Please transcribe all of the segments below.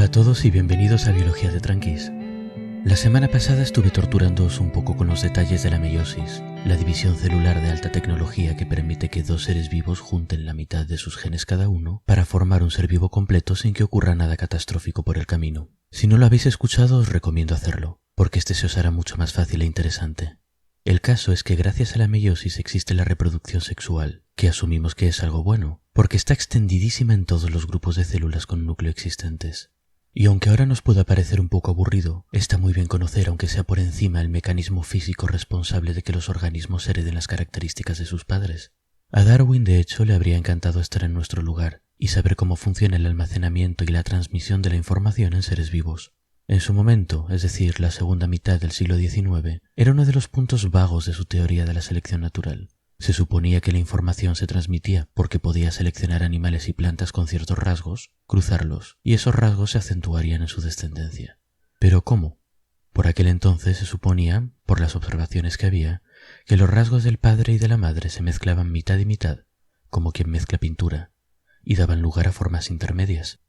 Hola a todos y bienvenidos a Biología de Tranquis. La semana pasada estuve torturándoos un poco con los detalles de la meiosis, la división celular de alta tecnología que permite que dos seres vivos junten la mitad de sus genes cada uno para formar un ser vivo completo sin que ocurra nada catastrófico por el camino. Si no lo habéis escuchado os recomiendo hacerlo, porque este se os hará mucho más fácil e interesante. El caso es que gracias a la meiosis existe la reproducción sexual, que asumimos que es algo bueno, porque está extendidísima en todos los grupos de células con núcleo existentes. Y aunque ahora nos pueda parecer un poco aburrido, está muy bien conocer, aunque sea por encima, el mecanismo físico responsable de que los organismos hereden las características de sus padres. A Darwin, de hecho, le habría encantado estar en nuestro lugar y saber cómo funciona el almacenamiento y la transmisión de la información en seres vivos. En su momento, es decir, la segunda mitad del siglo XIX, era uno de los puntos vagos de su teoría de la selección natural. Se suponía que la información se transmitía porque podía seleccionar animales y plantas con ciertos rasgos, cruzarlos, y esos rasgos se acentuarían en su descendencia. ¿Pero cómo? Por aquel entonces se suponía, por las observaciones que había, que los rasgos del padre y de la madre se mezclaban mitad y mitad, como quien mezcla pintura, y daban lugar a formas intermedias.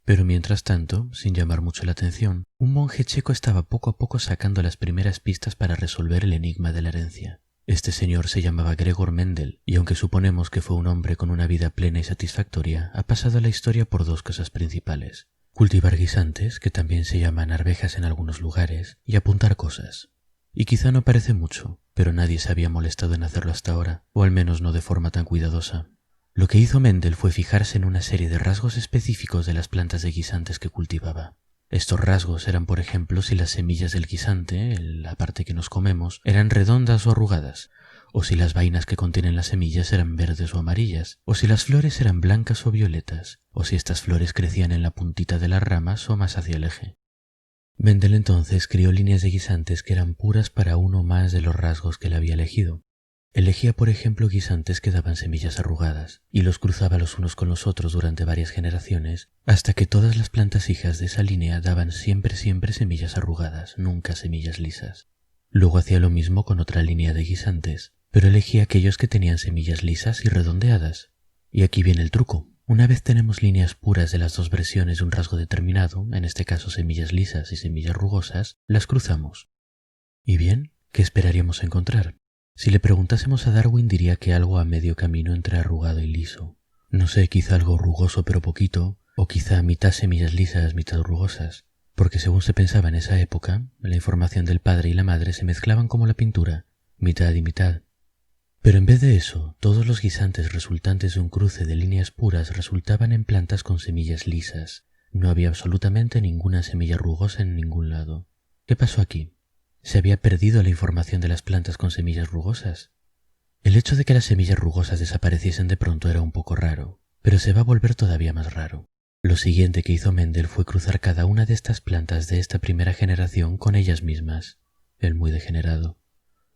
Pero mientras tanto, sin llamar mucho la atención, un monje checo estaba poco a poco sacando las primeras pistas para resolver el enigma de la herencia. Este señor se llamaba Gregor Mendel, y aunque suponemos que fue un hombre con una vida plena y satisfactoria, ha pasado a la historia por dos cosas principales: cultivar guisantes, que también se llaman arvejas en algunos lugares, y apuntar cosas. Y quizá no parece mucho, pero nadie se había molestado en hacerlo hasta ahora, o al menos no de forma tan cuidadosa. Lo que hizo Mendel fue fijarse en una serie de rasgos específicos de las plantas de guisantes que cultivaba. Estos rasgos eran, por ejemplo, si las semillas del guisante, la parte que nos comemos, eran redondas o arrugadas, o si las vainas que contienen las semillas eran verdes o amarillas, o si las flores eran blancas o violetas, o si estas flores crecían en la puntita de las ramas o más hacia el eje. Mendel entonces crió líneas de guisantes que eran puras para uno o más de los rasgos que él había elegido. Elegía, por ejemplo, guisantes que daban semillas arrugadas, y los cruzaba los unos con los otros durante varias generaciones, hasta que todas las plantas hijas de esa línea daban siempre semillas arrugadas, nunca semillas lisas. Luego hacía lo mismo con otra línea de guisantes, pero elegía aquellos que tenían semillas lisas y redondeadas. Y aquí viene el truco. Una vez tenemos líneas puras de las dos versiones de un rasgo determinado, en este caso semillas lisas y semillas rugosas, las cruzamos. ¿Y bien? ¿Qué esperaríamos encontrar? Si le preguntásemos a Darwin diría que algo a medio camino entre arrugado y liso. No sé, quizá algo rugoso pero poquito, o quizá mitad semillas lisas, mitad rugosas, porque según se pensaba en esa época, la información del padre y la madre se mezclaban como la pintura, mitad y mitad. Pero en vez de eso, todos los guisantes resultantes de un cruce de líneas puras resultaban en plantas con semillas lisas. No había absolutamente ninguna semilla rugosa en ningún lado. ¿Qué pasó aquí? ¿Se había perdido la información de las plantas con semillas rugosas? El hecho de que las semillas rugosas desapareciesen de pronto era un poco raro, pero se va a volver todavía más raro. Lo siguiente que hizo Mendel fue cruzar cada una de estas plantas de esta primera generación con ellas mismas, el muy degenerado.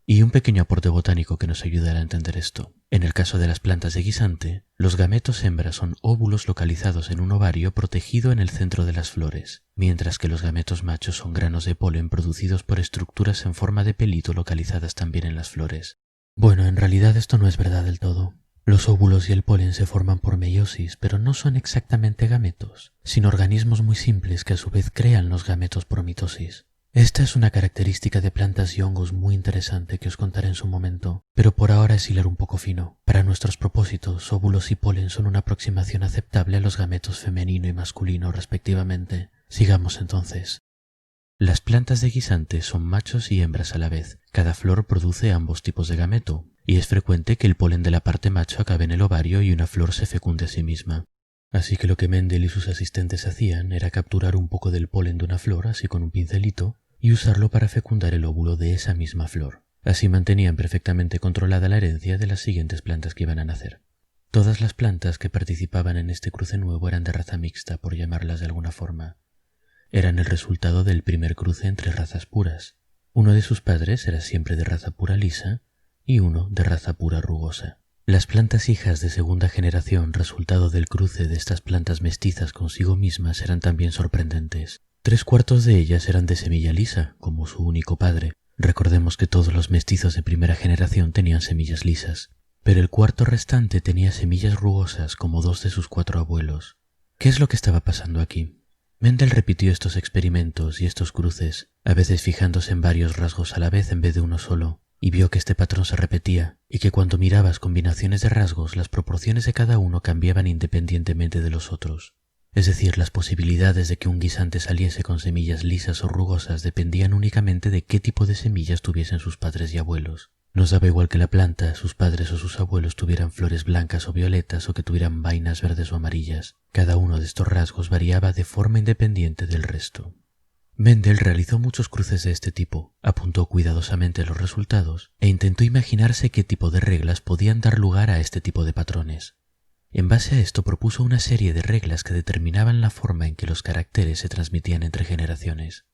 Y un pequeño aporte botánico que nos ayudará a entender esto. En el caso de las plantas de guisante, los gametos hembra son óvulos localizados en un ovario protegido en el centro de las flores, mientras que los gametos machos son granos de polen producidos por estructuras en forma de pelito localizadas también en las flores. Bueno, en realidad esto no es verdad del todo. Los óvulos y el polen se forman por meiosis, pero no son exactamente gametos, sino organismos muy simples que a su vez crean los gametos por mitosis. Esta es una característica de plantas y hongos muy interesante que os contaré en su momento, pero por ahora es hilar un poco fino. Para nuestros propósitos, óvulos y polen son una aproximación aceptable a los gametos femenino y masculino respectivamente. Sigamos entonces. Las plantas de guisante son machos y hembras a la vez. Cada flor produce ambos tipos de gameto, y es frecuente que el polen de la parte macho acabe en el ovario y una flor se fecunde a sí misma. Así que lo que Mendel y sus asistentes hacían era capturar un poco del polen de una flor, así con un pincelito, y usarlo para fecundar el óvulo de esa misma flor. Así mantenían perfectamente controlada la herencia de las siguientes plantas que iban a nacer. Todas las plantas que participaban en este cruce nuevo eran de raza mixta, por llamarlas de alguna forma. Eran el resultado del primer cruce entre razas puras. Uno de sus padres era siempre de raza pura lisa y uno de raza pura rugosa. Las plantas hijas de segunda generación, resultado del cruce de estas plantas mestizas consigo mismas, eran también sorprendentes. 3/4 de ellas eran de semilla lisa, como su único padre. Recordemos que todos los mestizos de primera generación tenían semillas lisas, pero el cuarto restante tenía semillas rugosas como 2 de sus 4 abuelos. ¿Qué es lo que estaba pasando aquí? Mendel repitió estos experimentos y estos cruces, a veces fijándose en varios rasgos a la vez en vez de uno solo, y vio que este patrón se repetía y que cuando mirabas combinaciones de rasgos las proporciones de cada uno cambiaban independientemente de los otros. Es decir, las posibilidades de que un guisante saliese con semillas lisas o rugosas dependían únicamente de qué tipo de semillas tuviesen sus padres y abuelos. Nos daba igual que la planta, sus padres o sus abuelos tuvieran flores blancas o violetas o que tuvieran vainas verdes o amarillas. Cada uno de estos rasgos variaba de forma independiente del resto. Mendel realizó muchos cruces de este tipo, apuntó cuidadosamente los resultados e intentó imaginarse qué tipo de reglas podían dar lugar a este tipo de patrones. En base a esto propuso una serie de reglas que determinaban la forma en que los caracteres se transmitían entre generaciones.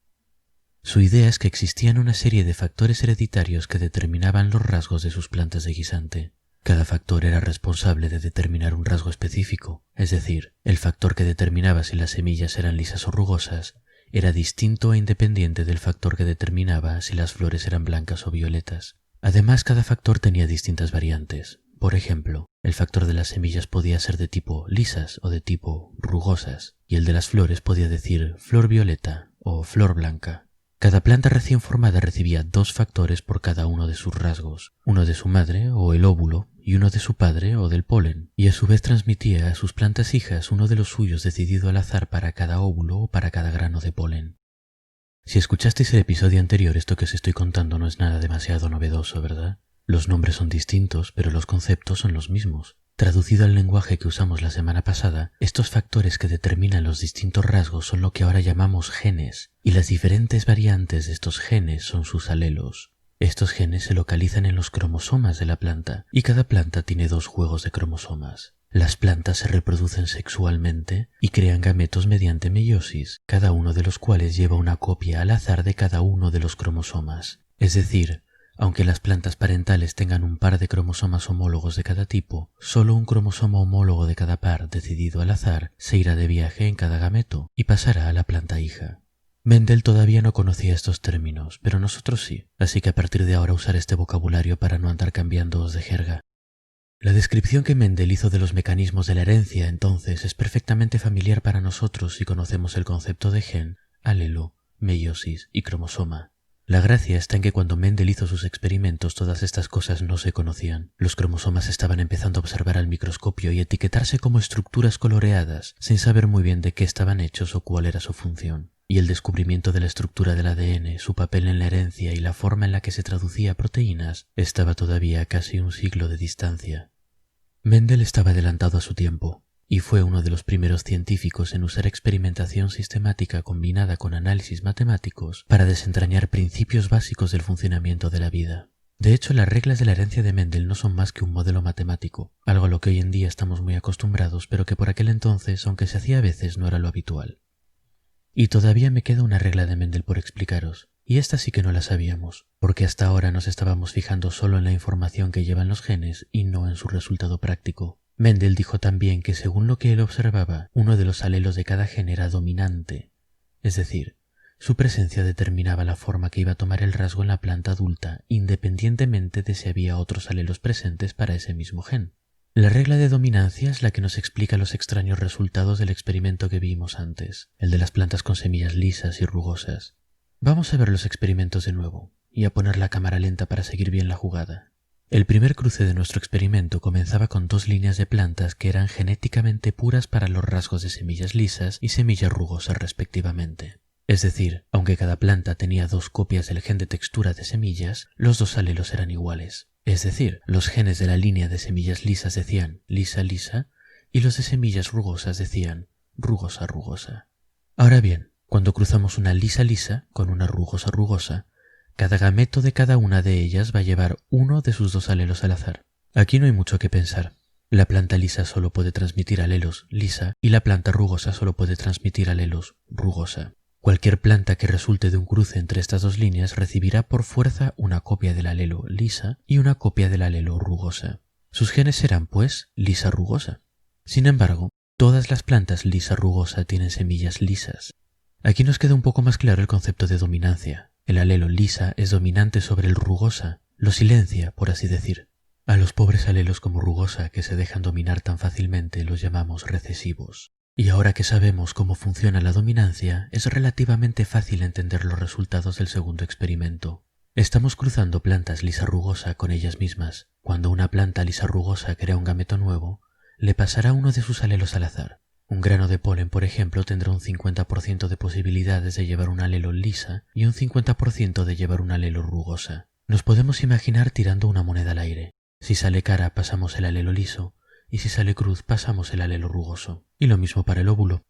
Su idea es que existían una serie de factores hereditarios que determinaban los rasgos de sus plantas de guisante. Cada factor era responsable de determinar un rasgo específico, es decir, el factor que determinaba si las semillas eran lisas o rugosas era distinto e independiente del factor que determinaba si las flores eran blancas o violetas. Además, cada factor tenía distintas variantes. Por ejemplo, el factor de las semillas podía ser de tipo lisas o de tipo rugosas, y el de las flores podía decir flor violeta o flor blanca. Cada planta recién formada recibía 2 factores por cada uno de sus rasgos, uno de su madre o el óvulo y uno de su padre o del polen, y a su vez transmitía a sus plantas hijas uno de los suyos decidido al azar para cada óvulo o para cada grano de polen. Si escuchasteis el episodio anterior, esto que os estoy contando no es nada demasiado novedoso, ¿verdad? Los nombres son distintos, pero los conceptos son los mismos. Traducido al lenguaje que usamos la semana pasada, estos factores que determinan los distintos rasgos son lo que ahora llamamos genes, y las diferentes variantes de estos genes son sus alelos. Estos genes se localizan en los cromosomas de la planta, y cada planta tiene 2 juegos de cromosomas. Las plantas se reproducen sexualmente y crean gametos mediante meiosis, cada uno de los cuales lleva una copia al azar de cada uno de los cromosomas. Es decir, aunque las plantas parentales tengan un par de cromosomas homólogos de cada tipo, solo un cromosoma homólogo de cada par decidido al azar se irá de viaje en cada gameto y pasará a la planta hija. Mendel todavía no conocía estos términos, pero nosotros sí, así que a partir de ahora usaré este vocabulario para no andar cambiándoos de jerga. La descripción que Mendel hizo de los mecanismos de la herencia entonces es perfectamente familiar para nosotros si conocemos el concepto de gen, alelo, meiosis y cromosoma. La gracia está en que cuando Mendel hizo sus experimentos todas estas cosas no se conocían. Los cromosomas estaban empezando a observar al microscopio y etiquetarse como estructuras coloreadas, sin saber muy bien de qué estaban hechos o cuál era su función. Y el descubrimiento de la estructura del ADN, su papel en la herencia y la forma en la que se traducía a proteínas estaba todavía a casi un siglo de distancia. Mendel estaba adelantado a su tiempo, y fue uno de los primeros científicos en usar experimentación sistemática combinada con análisis matemáticos para desentrañar principios básicos del funcionamiento de la vida. De hecho, las reglas de la herencia de Mendel no son más que un modelo matemático, algo a lo que hoy en día estamos muy acostumbrados, pero que por aquel entonces, aunque se hacía a veces, no era lo habitual. Y todavía me queda una regla de Mendel por explicaros, y esta sí que no la sabíamos, porque hasta ahora nos estábamos fijando solo en la información que llevan los genes y no en su resultado práctico. Mendel dijo también que según lo que él observaba, uno de los alelos de cada gen era dominante, es decir, su presencia determinaba la forma que iba a tomar el rasgo en la planta adulta, independientemente de si había otros alelos presentes para ese mismo gen. La regla de dominancia es la que nos explica los extraños resultados del experimento que vimos antes, el de las plantas con semillas lisas y rugosas. Vamos a ver los experimentos de nuevo, y a poner la cámara lenta para seguir bien la jugada. El primer cruce de nuestro experimento comenzaba con 2 líneas de plantas que eran genéticamente puras para los rasgos de semillas lisas y semillas rugosas respectivamente. Es decir, aunque cada planta tenía 2 copias del gen de textura de semillas, los 2 alelos eran iguales. Es decir, los genes de la línea de semillas lisas decían lisa-lisa y los de semillas rugosas decían rugosa-rugosa. Ahora bien, cuando cruzamos una lisa-lisa con una rugosa-rugosa, cada gameto de cada una de ellas va a llevar uno de sus 2 alelos al azar. Aquí no hay mucho que pensar. La planta lisa solo puede transmitir alelos lisa y la planta rugosa solo puede transmitir alelos rugosa. Cualquier planta que resulte de un cruce entre estas 2 líneas recibirá por fuerza una copia del alelo lisa y una copia del alelo rugosa. Sus genes serán, pues, lisa-rugosa. Sin embargo, todas las plantas lisa-rugosa tienen semillas lisas. Aquí nos queda un poco más claro el concepto de dominancia. El alelo lisa es dominante sobre el rugosa, lo silencia, por así decir. A los pobres alelos como rugosa que se dejan dominar tan fácilmente los llamamos recesivos. Y ahora que sabemos cómo funciona la dominancia, es relativamente fácil entender los resultados del segundo experimento. Estamos cruzando plantas lisa rugosa con ellas mismas. Cuando una planta lisa rugosa crea un gameto nuevo, le pasará uno de sus alelos al azar. Un grano de polen, por ejemplo, tendrá un 50% de posibilidades de llevar un alelo lisa y un 50% de llevar un alelo rugosa. Nos podemos imaginar tirando una moneda al aire. Si sale cara, pasamos el alelo liso, y si sale cruz, pasamos el alelo rugoso. Y lo mismo para el óvulo.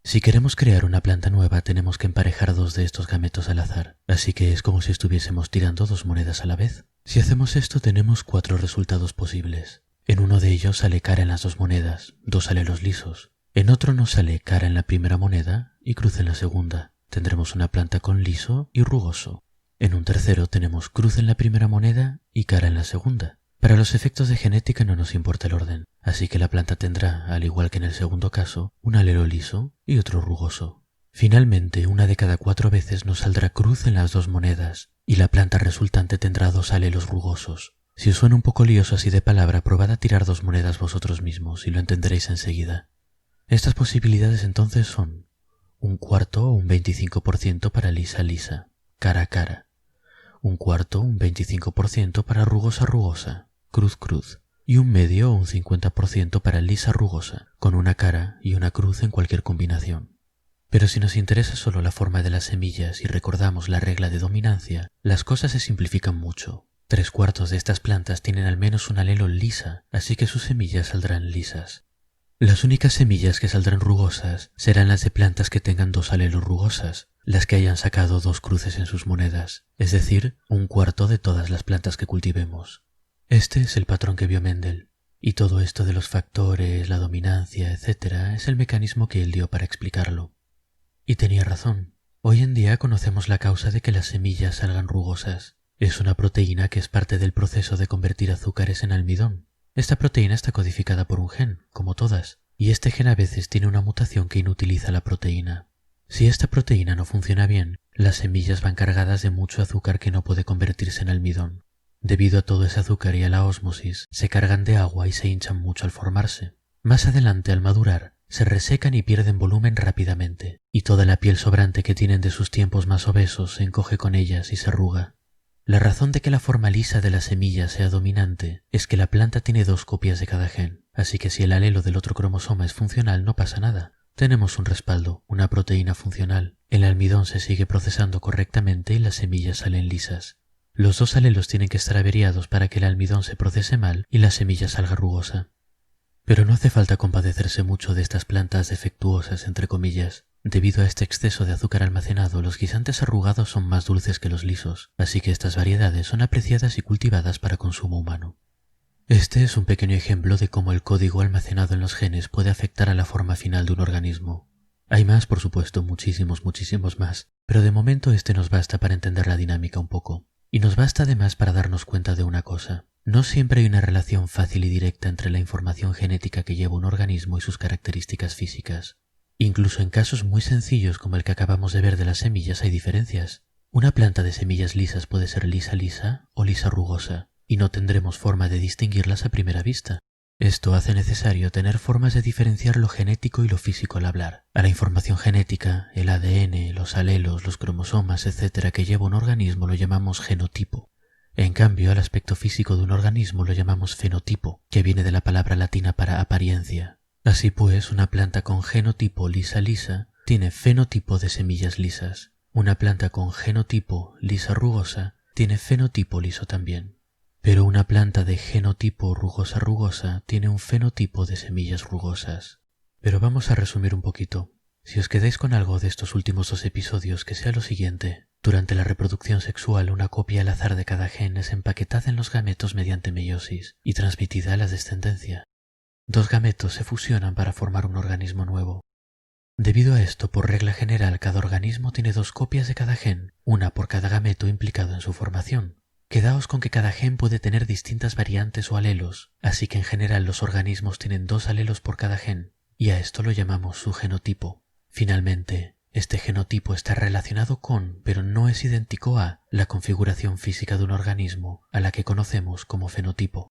Si queremos crear una planta nueva, tenemos que emparejar dos de estos gametos al azar, así que es como si estuviésemos tirando dos monedas a la vez. Si hacemos esto, tenemos 4 resultados posibles. En uno de ellos sale cara en las dos monedas, dos alelos lisos. En otro nos sale cara en la primera moneda y cruz en la segunda. Tendremos una planta con liso y rugoso. En un tercero tenemos cruz en la primera moneda y cara en la segunda. Para los efectos de genética no nos importa el orden, así que la planta tendrá, al igual que en el segundo caso, un alelo liso y otro rugoso. Finalmente, una de cada 4 veces nos saldrá cruz en las dos monedas, y la planta resultante tendrá dos alelos rugosos. Si os suena un poco lioso así de palabra, probad a tirar dos monedas vosotros mismos y lo entenderéis enseguida. Estas posibilidades entonces son un cuarto o un 25% para lisa-lisa, cara a cara, un cuarto o un 25% para rugosa-rugosa, cruz-cruz, y un medio o un 50% para lisa rugosa, con una cara y una cruz en cualquier combinación. Pero si nos interesa solo la forma de las semillas y recordamos la regla de dominancia, las cosas se simplifican mucho. 3/4 de estas plantas tienen al menos un alelo lisa, así que sus semillas saldrán lisas. Las únicas semillas que saldrán rugosas serán las de plantas que tengan dos alelos rugosas, las que hayan sacado dos cruces en sus monedas, es decir, un cuarto de todas las plantas que cultivemos. Este es el patrón que vio Mendel, y todo esto de los factores, la dominancia, etc. es el mecanismo que él dio para explicarlo. Y tenía razón. Hoy en día conocemos la causa de que las semillas salgan rugosas. Es una proteína que es parte del proceso de convertir azúcares en almidón. Esta proteína está codificada por un gen, como todas, y este gen a veces tiene una mutación que inutiliza la proteína. Si esta proteína no funciona bien, las semillas van cargadas de mucho azúcar que no puede convertirse en almidón. Debido a todo ese azúcar y a la ósmosis, se cargan de agua y se hinchan mucho al formarse. Más adelante, al madurar, se resecan y pierden volumen rápidamente, y toda la piel sobrante que tienen de sus tiempos más obesos se encoge con ellas y se arruga. La razón de que la forma lisa de la semilla sea dominante es que la planta tiene 2 copias de cada gen, así que si el alelo del otro cromosoma es funcional no pasa nada. Tenemos un respaldo, una proteína funcional. El almidón se sigue procesando correctamente y las semillas salen lisas. Los 2 alelos tienen que estar averiados para que el almidón se procese mal y la semilla salga rugosa. Pero no hace falta compadecerse mucho de estas plantas defectuosas, entre comillas. Debido a este exceso de azúcar almacenado, los guisantes arrugados son más dulces que los lisos, así que estas variedades son apreciadas y cultivadas para consumo humano. Este es un pequeño ejemplo de cómo el código almacenado en los genes puede afectar a la forma final de un organismo. Hay más, por supuesto, muchísimos más, pero de momento este nos basta para entender la dinámica un poco. Y nos basta además para darnos cuenta de una cosa. No siempre hay una relación fácil y directa entre la información genética que lleva un organismo y sus características físicas. Incluso en casos muy sencillos como el que acabamos de ver de las semillas hay diferencias. Una planta de semillas lisas puede ser lisa o lisa rugosa, y no tendremos forma de distinguirlas a primera vista. Esto hace necesario tener formas de diferenciar lo genético y lo físico al hablar. A la información genética, el ADN, los alelos, los cromosomas, etc. que lleva un organismo lo llamamos genotipo. En cambio, al aspecto físico de un organismo lo llamamos fenotipo, que viene de la palabra latina para apariencia. Así pues, una planta con genotipo lisa tiene fenotipo de semillas lisas. Una planta con genotipo lisa rugosa tiene fenotipo liso también. Pero una planta de genotipo rugosa tiene un fenotipo de semillas rugosas. Pero vamos a resumir un poquito. Si os quedáis con algo de estos últimos 2 episodios, que sea lo siguiente. Durante la reproducción sexual, una copia al azar de cada gen es empaquetada en los gametos mediante meiosis y transmitida a la descendencia. 2 gametos se fusionan para formar un organismo nuevo. Debido a esto, por regla general, cada organismo tiene 2 copias de cada gen, una por cada gameto implicado en su formación. Quedaos con que cada gen puede tener distintas variantes o alelos, así que en general los organismos tienen 2 alelos por cada gen, y a esto lo llamamos su genotipo. Finalmente, este genotipo está relacionado con, pero no es idéntico a, la configuración física de un organismo, a la que conocemos como fenotipo.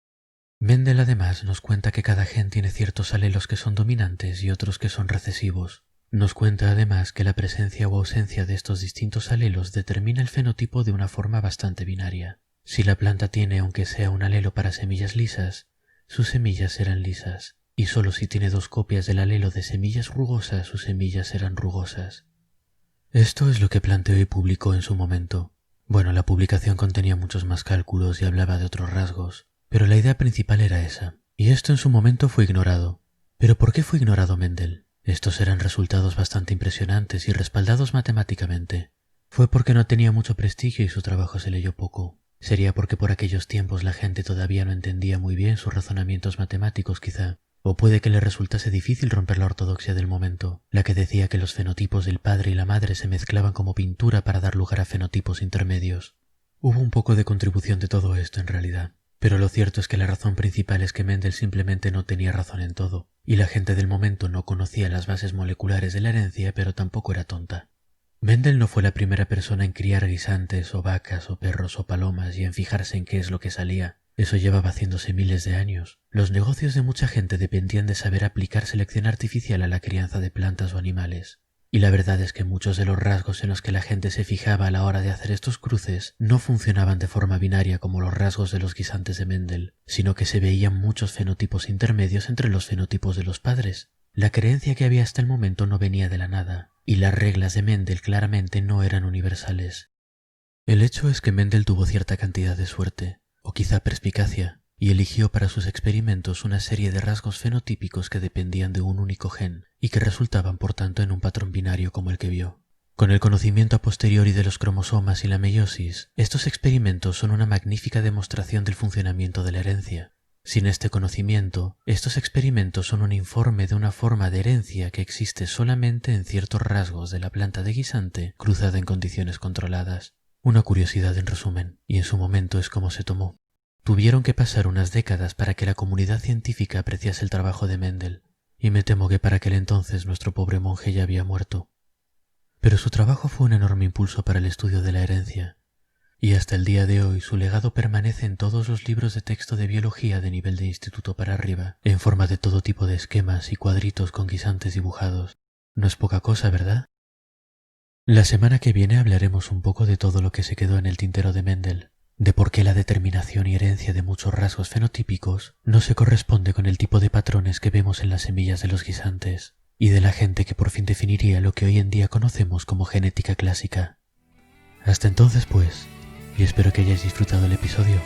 Mendel además nos cuenta que cada gen tiene ciertos alelos que son dominantes y otros que son recesivos. Nos cuenta además que la presencia o ausencia de estos distintos alelos determina el fenotipo de una forma bastante binaria. Si la planta tiene aunque sea un alelo para semillas lisas, sus semillas serán lisas, y solo si tiene dos copias del alelo de semillas rugosas, sus semillas serán rugosas. Esto es lo que planteó y publicó en su momento. Bueno, la publicación contenía muchos más cálculos y hablaba de otros rasgos, pero la idea principal era esa, y esto en su momento fue ignorado. ¿Pero por qué fue ignorado Mendel? Estos eran resultados bastante impresionantes y respaldados matemáticamente. Fue porque no tenía mucho prestigio y su trabajo se leyó poco. Sería porque por aquellos tiempos la gente todavía no entendía muy bien sus razonamientos matemáticos quizá, o puede que le resultase difícil romper la ortodoxia del momento, la que decía que los fenotipos del padre y la madre se mezclaban como pintura para dar lugar a fenotipos intermedios. Hubo un poco de contribución de todo esto en realidad. Pero lo cierto es que la razón principal es que Mendel simplemente no tenía razón en todo, y la gente del momento no conocía las bases moleculares de la herencia, pero tampoco era tonta. Mendel no fue la primera persona en criar guisantes o vacas o perros o palomas y en fijarse en qué es lo que salía. Eso llevaba haciéndose miles de años. Los negocios de mucha gente dependían de saber aplicar selección artificial a la crianza de plantas o animales. Y la verdad es que muchos de los rasgos en los que la gente se fijaba a la hora de hacer estos cruces no funcionaban de forma binaria como los rasgos de los guisantes de Mendel, sino que se veían muchos fenotipos intermedios entre los fenotipos de los padres. La creencia que había hasta el momento no venía de la nada, y las reglas de Mendel claramente no eran universales. El hecho es que Mendel tuvo cierta cantidad de suerte, o quizá perspicacia, y eligió para sus experimentos una serie de rasgos fenotípicos que dependían de un único gen y que resultaban por tanto en un patrón binario como el que vio. Con el conocimiento a posteriori de los cromosomas y la meiosis, estos experimentos son una magnífica demostración del funcionamiento de la herencia. Sin este conocimiento, estos experimentos son un informe de una forma de herencia que existe solamente en ciertos rasgos de la planta de guisante cruzada en condiciones controladas. Una curiosidad en resumen, y en su momento es como se tomó. Tuvieron que pasar unas décadas para que la comunidad científica apreciase el trabajo de Mendel, y me temo que para aquel entonces nuestro pobre monje ya había muerto. Pero su trabajo fue un enorme impulso para el estudio de la herencia, y hasta el día de hoy su legado permanece en todos los libros de texto de biología de nivel de instituto para arriba, en forma de todo tipo de esquemas y cuadritos con guisantes dibujados. No es poca cosa, ¿verdad? La semana que viene hablaremos un poco de todo lo que se quedó en el tintero de Mendel, de por qué la determinación y herencia de muchos rasgos fenotípicos no se corresponde con el tipo de patrones que vemos en las semillas de los guisantes, y de la gente que por fin definiría lo que hoy en día conocemos como genética clásica. Hasta entonces pues, y espero que hayáis disfrutado el episodio.